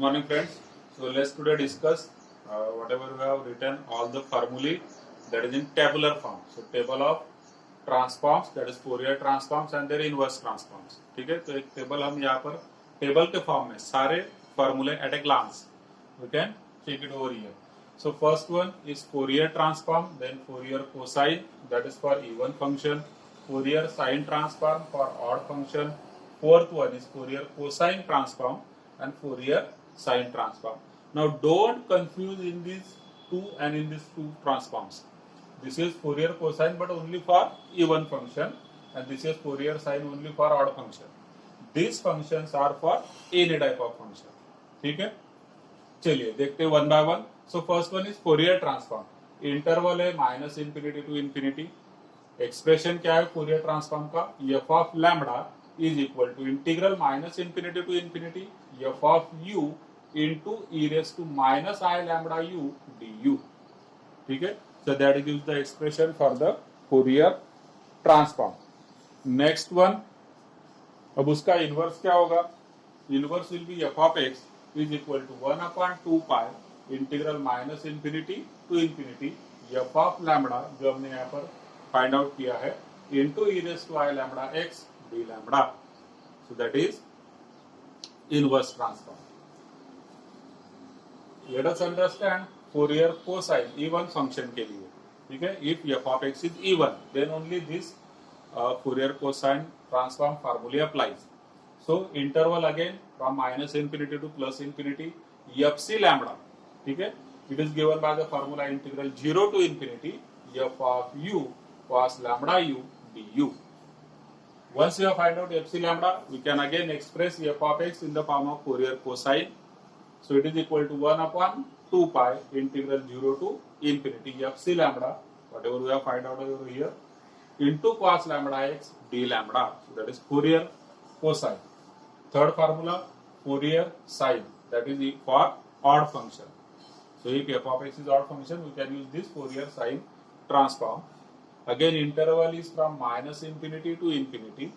morning friends. So let's today discuss whatever we have written all the formulae that is in tabular form. So table of transforms, that is Fourier transforms and their inverse transforms. ठीक है, तो एक table हम यहाँ पर table के form में सारे फॉर्मूले at a glance we can check it over here. So first one is Fourier transform, then Fourier cosine, that is for even function, Fourier sine transform for odd function. Fourth one is Fourier cosine transform and Fourier sine transform. Now don't confuse in these two and in these two transforms. This is Fourier cosine but only for even function and this is Fourier sine only for odd function. These functions are for any type of function. ठीक है, चलिए देखते हैं one by one. So first one is Fourier transform. Interval है minus infinity to infinity. Expression क्या है Fourier transform का? F of lambda is equal to integral minus infinity to infinity f of u into e raise to minus i lambda u d u. ठीक है, so that gives the expression for the Fourier transform. Next one, अब उसका inverse क्या होगा? Inverse will B F of x is equal to 1 upon 2 pi integral minus infinity to infinity f of lambda जो हमने यहाँ पर find out किया है into e raised to I lambda x d lambda. So that is inverse transform. Let us understand Fourier cosine even function के लिए. ठीक है, if f of x is even then only this Fourier cosine transform formula applies. So interval again from minus infinity to plus infinity f c lambda. ठीक है, it is given by the formula integral 0 to infinity f of u cos lambda u du. Once we have find out f c lambda, we can again express f of x in the form of Fourier cosine. So it is equal to 1 upon 2 pi integral 0 to infinity f c lambda, whatever we have find out over here, into cos lambda x d lambda. So that is Fourier cosine. Third formula, Fourier sine, that is for odd function. So if f of x is odd function, we can use this Fourier sine transform. Again, interval is from minus infinity to infinity.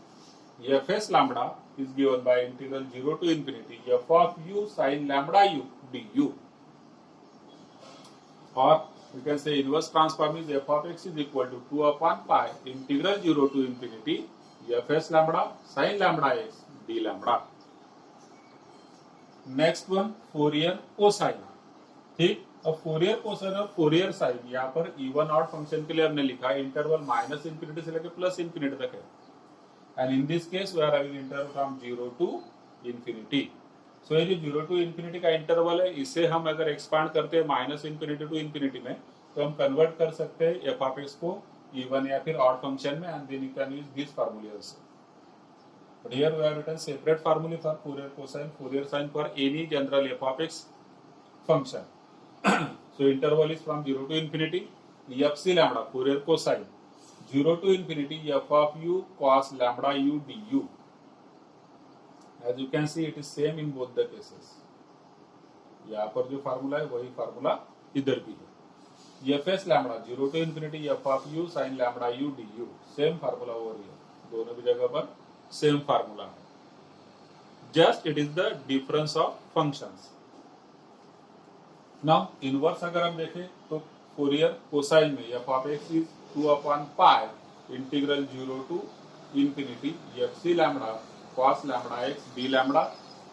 Fs lambda is given by integral 0 to infinity f of u sine lambda u du. Or we can say inverse transform is f of x is equal to 2 upon pi integral 0 to infinity fs lambda sine lambda x d lambda. Next one Fourier cosine. ठीक, अब Fourier cosine और Fourier sine यहाँ पर even odd function के लिए हमने लिखा है इंटरवल माइनस इंफिनिटी से लेकर प्लस इंफिनिटी तक है. And in this case we are having interval from 0 to infinity. So ये जो 0 टू इंफिनिटी का इंटरवल है इसे हम अगर एक्सपांड करते हैं माइनस इंफिनिटी टू इंफिनिटी में तो हम कन्वर्ट कर सकते हैं एफ ऑफ एक्स को इवन या फिर ऑड फंक्शन में and then you can use this formula also. But here we have written separate formula for Fourier cosine, Fourier sine for any general f of x function. So interval is from 0 to infinity f c lambda Fourier cosine 0 to infinity f of u cos lambda u du. As you can see, it is same in both the cases. यहाँ पर जो formula है वही formula इधर भी है. fs lambda 0 to infinity f of u sin lambda u du. Same formula over here. दोनों भी जगह पर सेम फार्मूला है. Just it is the difference of functions. Now inverse अगर हम देखें तो फोरियर कोसाइन में F of X is 2 upon pi integral 0 to infinity F C lambda cos lambda x D lambda.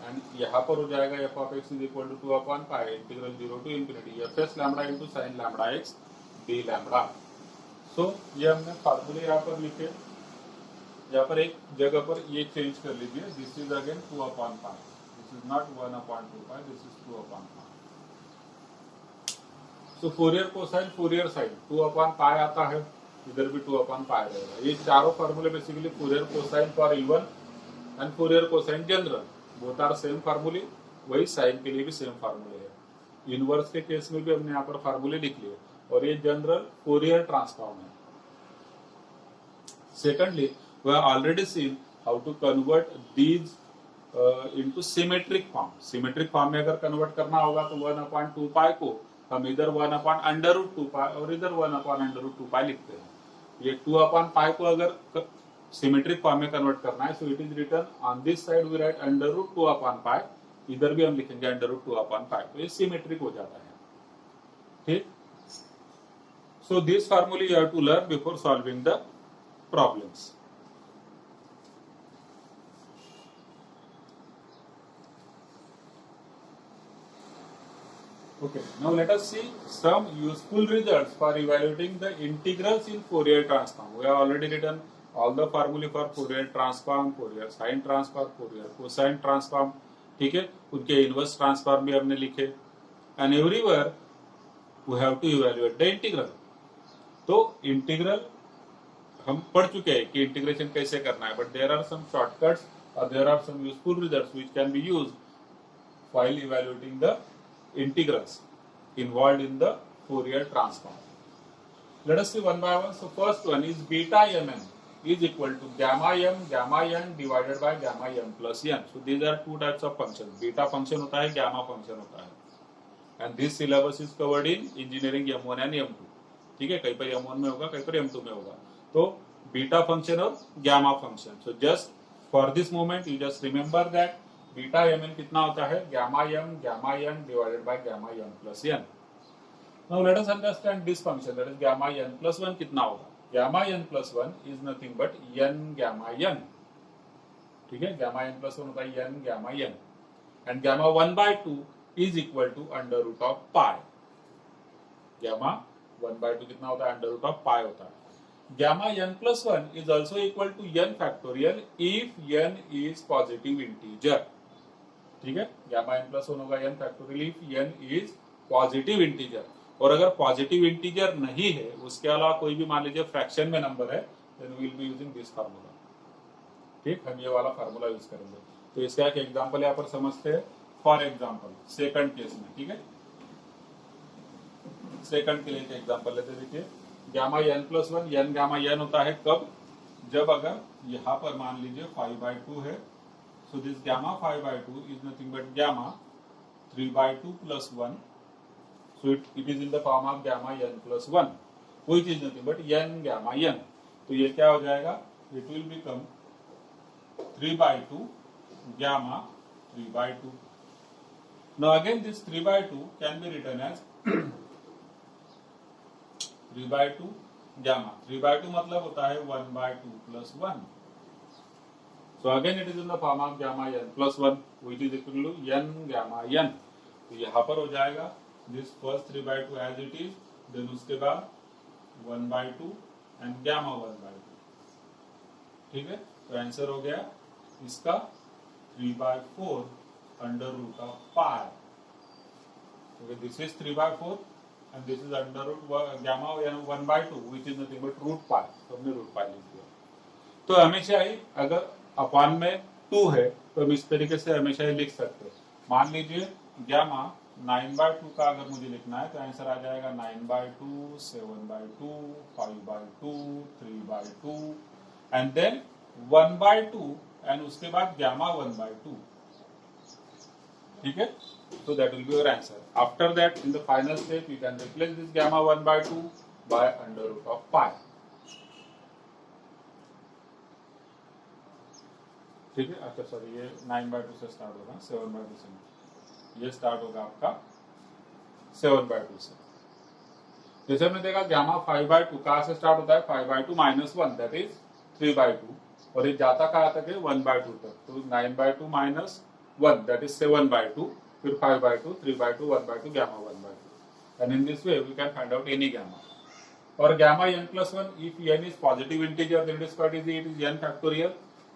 And यहाँ पर हो जाएगा F of X is equal to 2 upon pi integral 0 to infinity F S lambda into sine lambda x D lambda. So ये हमने फार्मूले यहाँ पर लिखे. यहाँ पर एक जगह पर ये चेंज कर लीजिए. This is again 2 upon pi. This is not 1 upon 2 pi, this is 2 upon pi. So Fourier cosine Fourier sine 2 upon पाई आता है, इधर भी 2 अपॉन पाई रहेगा. ये चारों फार्मूले basically Fourier cosine for even and Fourier cosine general both are same फार्मूले. वही साइन के लिए भी सेम फार्मूले है. इनवर्स के केस में भी हमने यहाँ पर फार्मूले लिख लिए और ये जनरल फोरियर ट्रांसफॉर्म है. Secondly, we have already seen how to convert these into symmetric form. Symmetric form में अगर convert करना होगा तो 1 upon 2 pi को हम इधर 1 upon under root 2 pi और इधर 1 upon under root 2 pi लिखते हैं. ये 2 upon pi को अगर symmetric form में convert करना है so it is written on this side we write under root 2 upon pi इधर भी हम लिखेंगे √2/5, तो ये सिमेट्रिक हो जाता है, ठीक। So this formula you have to learn before solving the problems. Okay, now let us see some useful results for evaluating the integrals in Fourier transform. We have already written all the formulae for Fourier transform, Fourier sine transform, Fourier cosine transform, ठीक है, उनके inverse transform भी हमने लिखे, and everywhere we have to evaluate the integral. तो integral हम पढ़ चुके हैं कि इंटीग्रेशन कैसे करना है, but there are some shortcuts और there are some useful results which can be used while evaluating the integrals involved in the Fourier transform. Let us see one by one. So first one is beta mn is equal to gamma n divided by gamma m plus n. So these are two types of functions. Beta function होता है, gamma function होता है. And this syllabus is covered in engineering M1 and M2. ठीक है, कहीं पर M1 में होगा, कहीं पर M2 में होगा. तो बीटा फंक्शन और gamma function. So just for this moment you just remember that beta mn कितना होता है, gamma n divided by gamma m plus n. Now let us understand this function, that is gamma n plus 1 कितना होगा. Gamma n plus 1 is nothing but n gamma n, ठीक है, gamma n plus 1 होता है n gamma n, and gamma 1 by 2 is equal to under root of pi. Gamma 1 by 2 कितना होता है, under root of pi होता है. Gamma n plus 1 is also equal to n factorial if n is positive integer. ठीक है, gamma n plus 1 होगा n factorial if n is positive integer. और अगर पॉजिटिव इंटीजर नहीं है, उसके अलावा कोई भी मान लीजिए फ्रैक्शन में नंबर है, then we will be using this formula, ठीक, हम ये वाला फार्मूला यूज करेंगे. तो इसका एक एग्जांपल यहाँ पर समझते हैं. फॉर एग्जांपल सेकंड केस में, ठीक है, सेकंड के लिए एक एग्जांपल लेते, देखिए gamma n plus 1 n gamma n होता है कब, जब अगर यहाँ पर मान लीजिए 5/2 है. So this gamma 5/2 is nothing but gamma 3/2 plus 1. So it is in the form of gamma n plus 1, which is nothing but n gamma n. तो ये क्या हो जाएगा, it will become 3/2 gamma 3/2. Now again this 3/2 can be written as 3/2 gamma. 3/2 मतलब होता है 1/2 plus 1. So again it is in the form of gamma n plus 1, which is equal to n gamma n. तो यहाँ पर हो जाएगा this first 3/2 as it is, then उसके बाद 1/2 and gamma 1/2, ठीक है. तो आंसर हो गया इसका 3/4 under root of pi. Okay, this is 3/4 and this is under root gamma 1/2, which is nothing but root pi. तो हमने root pi लिख दिया. तो हमेशा ही अगर अपॉन में 2 है तो हम इस तरीके से हमेशा ही लिख सकते हैं. मान लीजिए gamma 9/2 का अगर मुझे लिखना है तो आंसर आ जाएगा 9/2, 7/2, 5/2, 3/2 एंड देन 1/2 एंड उसके बाद गामा 1/2, ठीक है. So that will be your answer. After that, in the final step, you can replace this gamma 1/2 by under root of pi. ठीक है. अच्छा सॉरी, ये 9/2 से स्टार्ट होगा, 7/2 से ये स्टार्ट होगा आपका 7/2 से. जैसे हमने देखा गामा 5/2 कहाँ से स्टार्ट होता है, 5/2 minus 1 that is 3/2, और ये जाता कहाँ तक है 1/2 तक. तो 9/2 minus 1 that is 7/2, फिर 5/2, 3/2, 1/2, gamma 1/2, and in this way we can find out any gamma. और gamma n plus 1 if n is positive integer then it is quite easy, it is n factorial.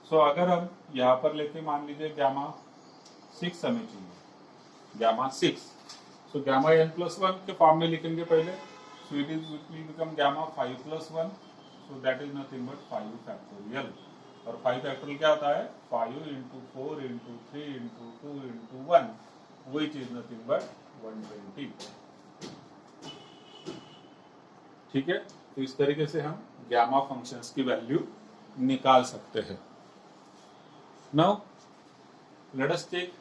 So अगर हम यहाँ पर लेते मान लीजिए gamma 6 हमें चाहिए, gamma 6. So gamma n plus 1 के फॉर्म में लिखेंगे पहले. So it will become gamma 5 plus 1. So that is nothing but 5 factorial. और 5 factorial क्या होता है, 5 into 4 into 3 into 2 into 1, which is nothing but 120. ठीक है. तो इस तरीके से हम गामा फंक्शंस की वैल्यू निकाल सकते हैं. Now let us take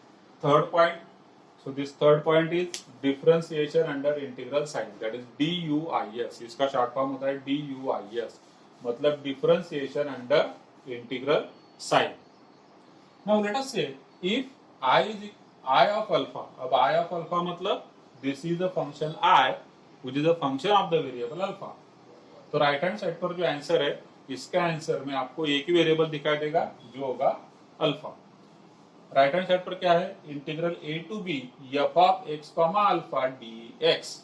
third point. So this third point is differentiation under integral sign, that is DUIS. इसका शॉर्ट फॉर्म होता है DUIS, मतलब differentiation under integral sign. Now let us say if I is I of alpha. अब I of alpha मतलब this is the function I which is a function of the variable alpha. तो right hand side पर जो answer है इसका answer में आपको एक ही वेरिएबल दिखाई देगा जो होगा अल्फा. राइट हैंड साइड पर क्या है? Integral a to b f of x comma alpha dx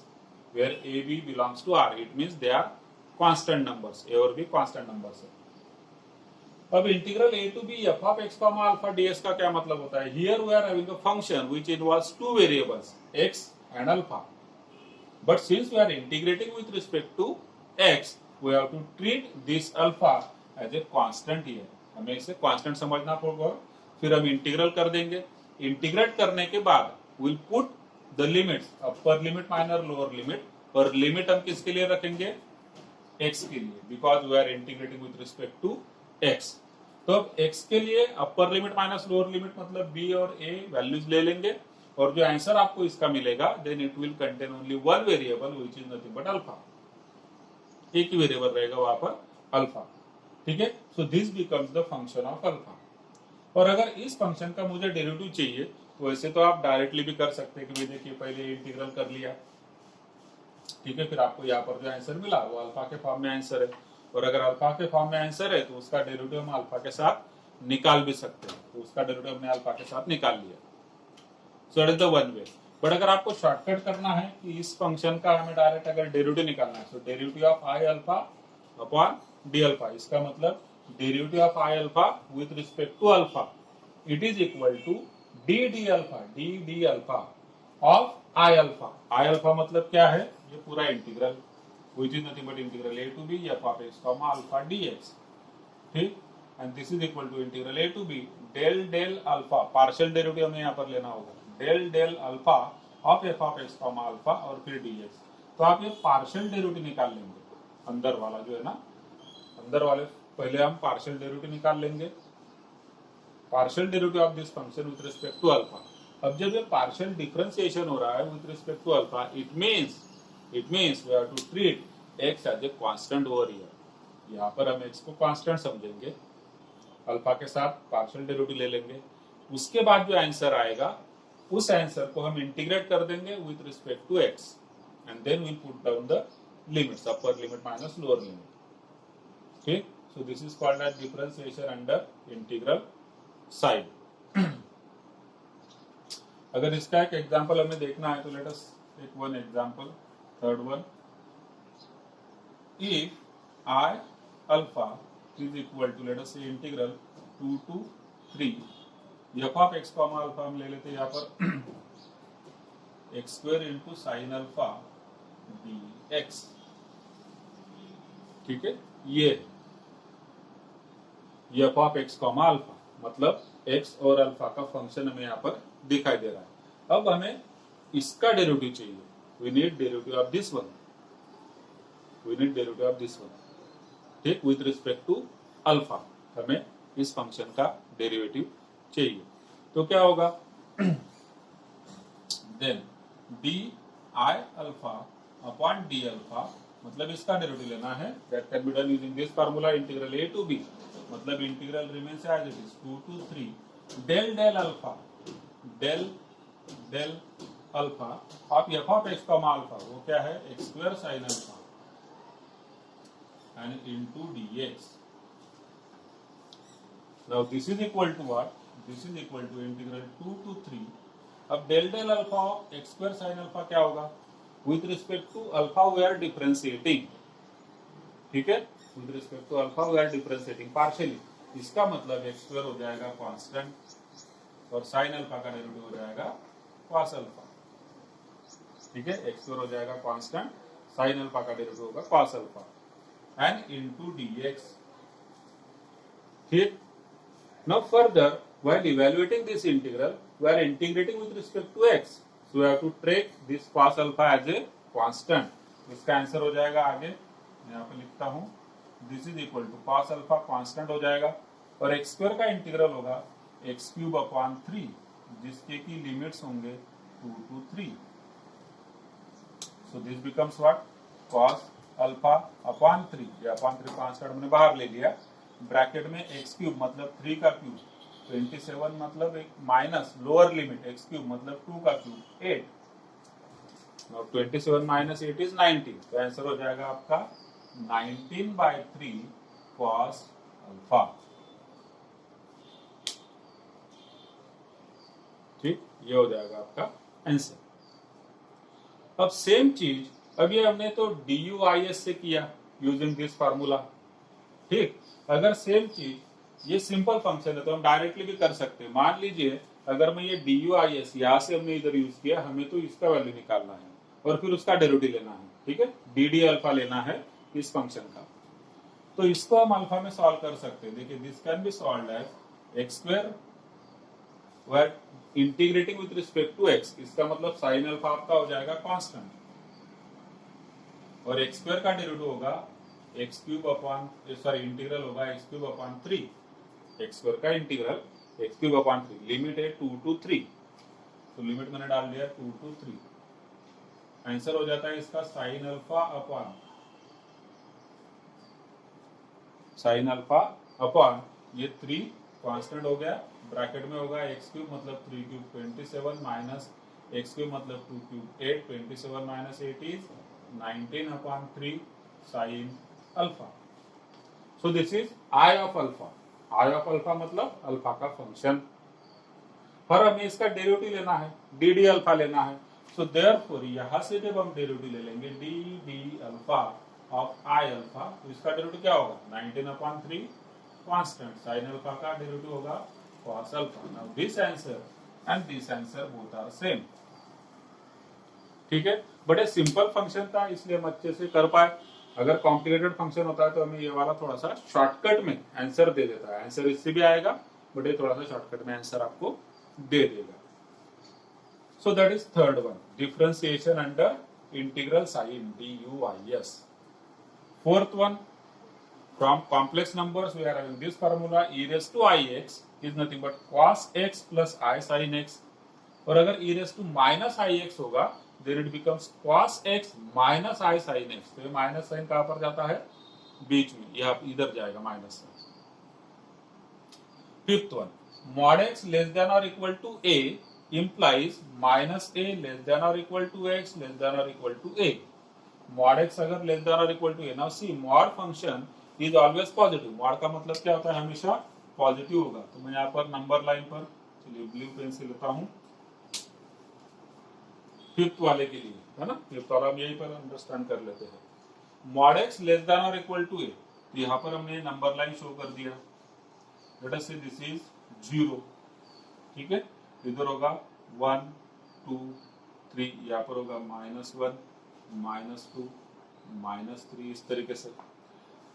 where a b belongs to r. It means they are constant numbers. a और b constant numbers है. अब integral a to b f of x comma alpha ds का क्या मतलब होता है? Here we are having a function which involves two variables x and alpha. But since we are integrating with respect to x, we have to treat this alpha as a constant here. हमें इसे constant समझना होगा. फिर हम integral कर देंगे. Integrate करने के बाद we'll put the limits, upper limit minus lower limit. और लिमिट हम किसके लिए रखेंगे? x के लिए, because we are integrating with respect to x. तो अब x के लिए upper limit minus lower limit मतलब b और a वैल्यूज ले लेंगे और जो आंसर आपको इसका मिलेगा then it will contain only one variable which is nothing but alpha. एक ही वेरिएबल रहेगा वहां पर अल्फा. ठीक है. So this becomes the function of alpha. और अगर इस फंक्शन का मुझे डेरिवेटिव चाहिए तो वैसे तो आप डायरेक्टली भी कर सकते हैं कि देखिए पहले इंटीग्रल कर लिया. ठीक है. फिर आपको यहाँ पर जो आंसर मिला वो अल्फा के फॉर्म में आंसर है. और अगर अल्फा के फॉर्म में आंसर है तो उसका डेरिवेटिव हम अल्फा के साथ निकाल भी सकते हैं. तो उसका डेरिवेटिव हमने अल्फा के साथ निकाल लिया. So it is the one way. But अगर आपको शॉर्टकट करना है कि इस फंक्शन का हमें डायरेक्ट अगर डेरिवेटिव निकालना है तो derivative of I alpha upon D alpha. इसका मतलब derivative of I alpha with respect to alpha it is equal to D D alpha D alpha of I alpha. I alpha मतलब क्या है? ये पूरा integral which is nothing but integral a to b f of x comma alpha dx. ठीक. and this is equal to integral a to b del alpha partial derivative हमें यहाँ पर लेना होगा del alpha of f of x comma alpha और फिर dx. तो आप ये partial derivative निकाल लेंगे. अंदर वाला जो है ना, अंदर वाले पहले हम partial derivative निकाल लेंगे. partial derivative of this function with respect to alpha. अब जब ये partial differentiation हो रहा है with respect to alpha it means we have to treat x as a constant over here. यहाँ पर हम x को constant समझेंगे, अल्फा के साथ पार्शियल डेरिवेटिव ले लेंगे. उसके बाद जो आंसर आएगा उस आंसर को हम इंटीग्रेट कर देंगे with respect to x and then we put down the limits upper limit minus lower limit. ठीक. So this is called as differentiation under integral साइड. अगर इसका एक एग्जांपल हमें देखना है तो let us take one example. Third one, if I alpha is equal to let us say integral 2 to 3 f of x comma alpha हम ले लेते हैं यहाँ पर x square into sin alpha dx. ठीक है. ये f of x comma alpha मतलब x और अल्फा का फंक्शन हमें यहाँ पर दिखाई दे रहा है. अब हमें इसका डेरिवेटिव चाहिए. We need derivative of this one. ठीक. with respect to alpha हमें इस फंक्शन का डेरिवेटिव चाहिए. तो क्या होगा? then d I alpha upon d alpha मतलब इसका डेरिवेटिव लेना है. that can be done using this formula integral a to b मतलब integral remains as it is 2 to 3 del alpha del alpha आप f of x comma alpha वो क्या है? x square sin alpha and into dx. now this is equal to what? this is equal to integral 2 to 3. अब del alpha of x square sin alpha क्या होगा? with respect to alpha we are differentiating. ठीक है. with respect to alpha we are differentiating partially. इसका मतलब x square हो जाएगा constant और sin alpha का डेरिवेटिव हो जाएगा cos alpha. ठीक है. x स्क्वायर हो जाएगा कांस्टेंट, साइन अल्फा का डेरिवेटिव होगा cos alpha and into dx. ठीक. Now further while evaluating this integral we are integrating with respect to x, so we have to take this cos alpha as a constant. इसका answer हो जाएगा आगे मैं यहाँ पे लिखता हूँ this is equal to cos alpha constant हो जाएगा और x स्क्वायर का इंटीग्रल होगा x क्यूब अपॉन 3 जिसके की लिमिट्स होंगे 2 to 3. So this becomes what? cos alpha upon 3. ये upon 3 कांस्टेंट हमने बाहर ले लिया. ब्रैकेट में x क्यूब मतलब 3 का क्यूब 27 मतलब एक minus lower limit x cube मतलब 2 का क्यूब 8। और 27 माइनस 8 इज 19, तो आंसर हो जाएगा आपका 19/3 cos अल्फा। ठीक, ये हो जाएगा आपका आंसर। अब सेम चीज अभी हमने तो DUIS से किया यूजिंग दिस फार्मूला। ठीक, अगर सेम चीज ये सिंपल फंक्शन है तो हम डायरेक्टली भी कर सकते हैं। मान लीजिए अगर मैं ये DUIS यहाँ से हमने इधर यूज किया, हमें तो इसका वैल्यू निकालना है और फिर उसका डेरिवेटिव लेना है। ठीक है, DD अल्फा लेना है इस फंक्शन का, तो इसको हम अल्फा में सॉल्व कर सकते हैं। देखिए this can be solved as x square where integrating with respect to x, इसका मतलब साइन अल्फा आपका हो जाएगा कांस्टेंट, और एक्स स्क्वायर का डेरिवेटिव होगा x cube upon sorry integral होगा x cube upon 3, x square का integral x cube upon 3, limit है 2 to 3, तो लिमिट मैंने डाल दिया 2 to 3। आंसर हो जाता है इसका साइन अल्फा अपॉन ये 3 कांस्टेंट हो गया, ब्रैकेट में होगा एक्स क्यूब मतलब 3 क्यूब 27 माइनस एक्स क्यूब मतलब 2 cube 8, 27 minus 8 is 19/3 sine alpha. So this is I of alpha. I of alpha मतलब अल्फा का फंक्शन, पर हमें इसका डेरिवेटिव लेना है, डी अल्फा लेना है। सो देयरफॉर यहां से जब हम डेरिवेटिव ले लेंगे D alpha of I alpha, तो इसका डेरिवेटिव क्या होगा 19/3 कांस्टेंट, साइन अल्फा का डेरिवेटिव होगा cos alpha. Now this answer and this answer both are same. ठीक है, बड़े सिंपल फंक्शन था इसलिए हम अच्छे से कर पाए। अगर कॉम्प्लिकेटेड फंक्शन होता है तो हमें ये वाला थोड़ा सा शॉर्टकट में आंसर दे देता है, आंसर इससे भी आएगा बट ये थोड़ा सा शॉर्टकट में आंसर आपको दे देगा। So that is third one, differentiation under integral sign DUIS। Fourth one, from complex numbers we are having this formula e raised to ix is nothing but cos x plus I sin x, और अगर e raised to minus ix होगा then it becomes cos x minus I sin x, तो ये minus sign कहां पर जाता है बीच में, यहां इधर जाएगा minus sine. Fifth one, mod x less than or equal to a implies minus a less than or equal to x less than or equal to a। mod x अगर less than or equal to a, now see mod function is always positive. Mod का मतलब क्या होता है, हमेशा positive होगा। तो मैं यहाँ पर नंबर लाइन पर चलिए ब्लू पेन से लेता हूँ फिफ्थ वाले के लिए, है ना, फिफ्थ वाला हम यहीं पर अंडरस्टैंड कर लेते हैं। मॉड एक्स लेस देन और इक्वल टू ए, तो यहाँ पर हमने नंबर लाइन शो कर दिया, लेट अस से दिस इज 0। ठीक है, इधर होगा 1 2 3, यहाँ पर होगा -1 -2 -3, इस तरीके से।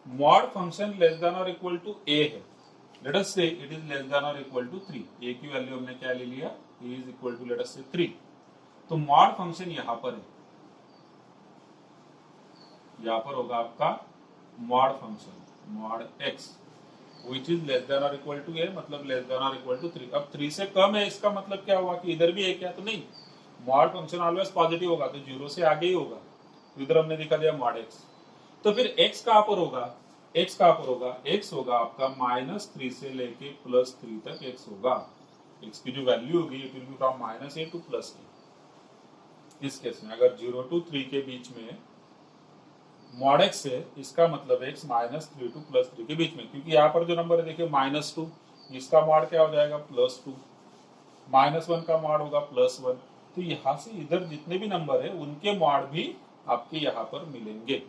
मॉड फंक्शन लेस देन और इक्वल टू ए है, let us say it is less than और इक्वल टू 3, ए की वैल्यू हमने क्या ले लिया, a is equal to let us say 3। तो मॉड फंक्शन यहां पर है, यहां पर होगा आपका mod function mod x which is less than और इक्वल टू ए, मतलब लेस देन और इक्वल टू 3। अब 3 से कम है, इसका मतलब क्या हुआ कि इधर भी एक है, तो नहीं, मॉड फंक्शन ऑलवेज पॉजिटिव होगा, तो 0 से आगे ही होगा, तो इधर हमने दिखा दिया मॉड एक्स। तो फिर x कहां पर होगा, x कहां पर होगा, x होगा आपका -3 से लेके +3 तक x होगा। x की जो वैल्यू होगी it will be from -a to +a। इस केस में अगर 0 to 3 के बीच में मॉड x है, इसका मतलब x -3 to +3 के बीच में, क्योंकि यहाँ पर जो नंबर है देखिए -2, इसका मॉड क्या हो जाएगा +2, -1 का मॉड होगा +1, तो यहाँ से इधर जितने भी नंबर है उनके मॉड भी आपके यहाँ पर मिलेंगे।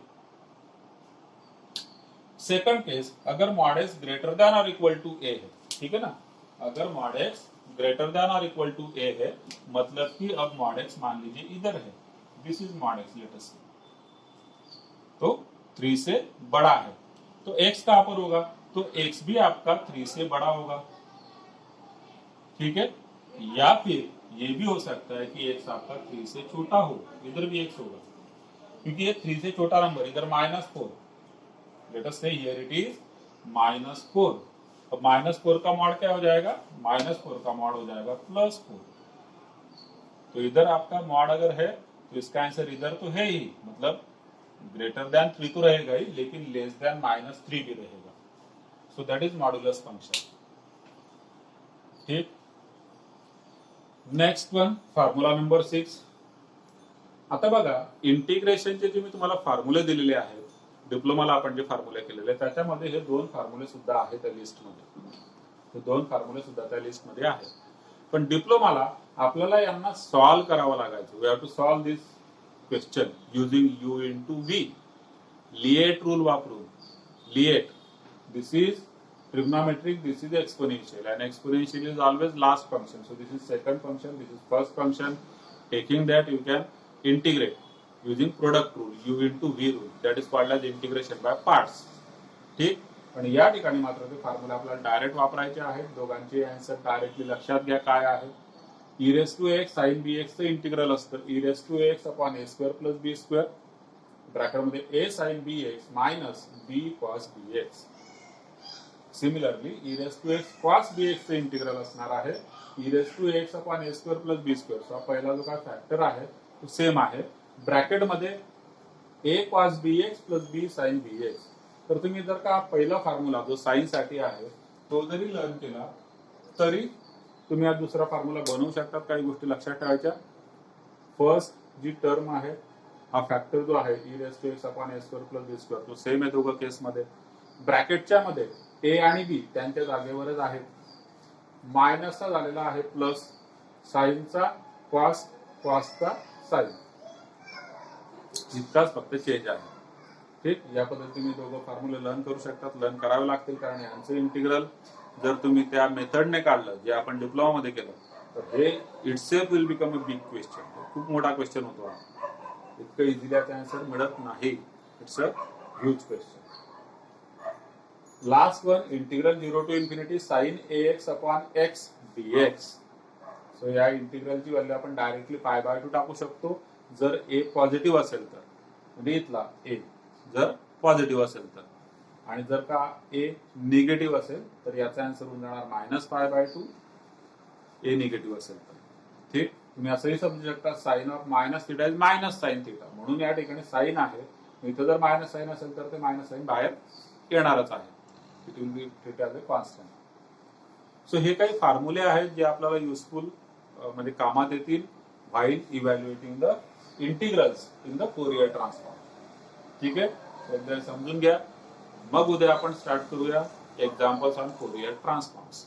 सेकंड केस, अगर मॉड एक्स ग्रेटर देन और इक्वल टू ए है, ठीक है ना, अगर मॉड एक्स ग्रेटर देन और इक्वल टू ए है, मतलब कि अब मॉड एक्स मान लीजिए इधर है, this is mod x late us से, तो 3 से बड़ा है, तो x कहां पर होगा, तो x भी आपका 3 से बड़ा होगा। ठीक है, या फिर ये भी हो सकता है कि x आपका 3 से छोटा हो, इधर भी x होगा, क्योंकि ये 3 से छोटा नंबर, इधर -4, लेट अस से हियर इट इज -4। अब -4 का मॉड क्या हो जाएगा, -4 का मॉड हो जाएगा +4। तो इधर आपका मॉड अगर है तो इसका आंसर इधर तो है ही, मतलब ग्रेटर देन 3 तो रहेगा ही, लेकिन लेस देन -3 भी रहेगा। So that is modulus function. ठीक. Next one formula number 6. आता बघा इंटिग्रेशनचे जे मी तुम्हाला फॉर्म्युले दिलेले आहेत डिप्लोमाला आपण जे फॉर्म्युले केलेले त्याच्यामध्ये हे 2 फॉर्म्युले सुद्धा आहेत त्या लिस्टमध्ये. हे 2 फॉर्म्युले सुद्धा त्या लिस्टमध्ये आहेत. पण डिप्लोमाला आपल्याला यांना सॉल्व करावं लागायचं. We have to solve this question using u into v. LIATE rule वापरून. LIATE, this is trigonometric, this is exponential, and exponential is always last function. So this is second function, this is first function. Taking that you can integrate using product rule, u into v rule, that is called as integration by parts. ठीक. पण या ठिकाणी मात्र ते formula आपल्याला direct वापरायचे आहेत. दोघांचे आन्सर डायरेक्टली लक्षात घ्या काय आहे. e raised to x sin bx चं इंटिग्रल असतं e raised to x upon a square plus b square ब्रॅकेटमध्ये a sin bx minus b cos bx. Similarly e raised to x cos bx चे integral असणार आहे e raised to x upon a square plus b square. सो पहिला जो काय factor आहे तो same आहे. ब्रॅकेटमध्ये a cos bx plus b sin bx. तर तुम्ही जर का पहिला फॉर्म्युला जो साइन साठी आहे तो जरी लर्न केला तरी तुम्ही हा दुसरा फॉर्म्युला बनवू शकतात. काही गोष्टी लक्षात ठेवायच्या. फर्स्ट जी टर्म आहे हा फॅक्टर जो आहे e raised to x upon a square plus b square तो सेम आहे दोघं केसमध्ये. ब्रॅकेटच्या मध्ये ए आणि बी त्यांच्या जागेवरच आहेत. मायनसचा झालेला आहे प्लस साईनचा कॉस, कॉसचा साईन, इतकाच फक्त चेंज आहे. ठीक. या पद्धतीने दोघं फॉर्म्युले लर्न करू शकतात. लर्न करावे लागतील कारण यांचं इंटिग्रल जर तुम्ही त्या मेथडने काढलं जे आपण डिप्लोमा मध्ये केलं तर हे itself will become a big question. खूप मोठा क्वेश्चन होतो. इतकं इझिली याचा आन्सर मिळत नाही. It's a huge question. Last one integral 0 to infinity sin ax upon x dx. सो या इंटिग्रलची व्हॅल्यू आपण डायरेक्टली π/2 टाकू शकतो जर a पॉझिटिव्ह असेल तर. म्हणजे इथला a जर पॉझिटिव्ह असेल तर, आणि जर का a निगेटिव्ह असेल तर याचा आन्सर होऊन जाणार -π/2. a निगेटिव्ह असेल तर. ठीक. तुम्ही असंही समजू शकता sine of minus theta is minus sine theta. म्हणून या ठिकाणी साइन आहे. इथं जर मायनस साइन असेल तर ते मायनस साइन बाहेर येणारच आहे. It will be treated as a constant. So हे काही फॉर्म्युले आहेत जे आपल्याला युजफुल म्हणजे कामात येतील while evaluating the integrals in the Fourier transform. ठीक आहे. एकदा समजून घ्या. मग उद्या आपण स्टार्ट करूया एक्झाम्पल्स ऑन फोरियर ट्रान्सफॉर्म्स.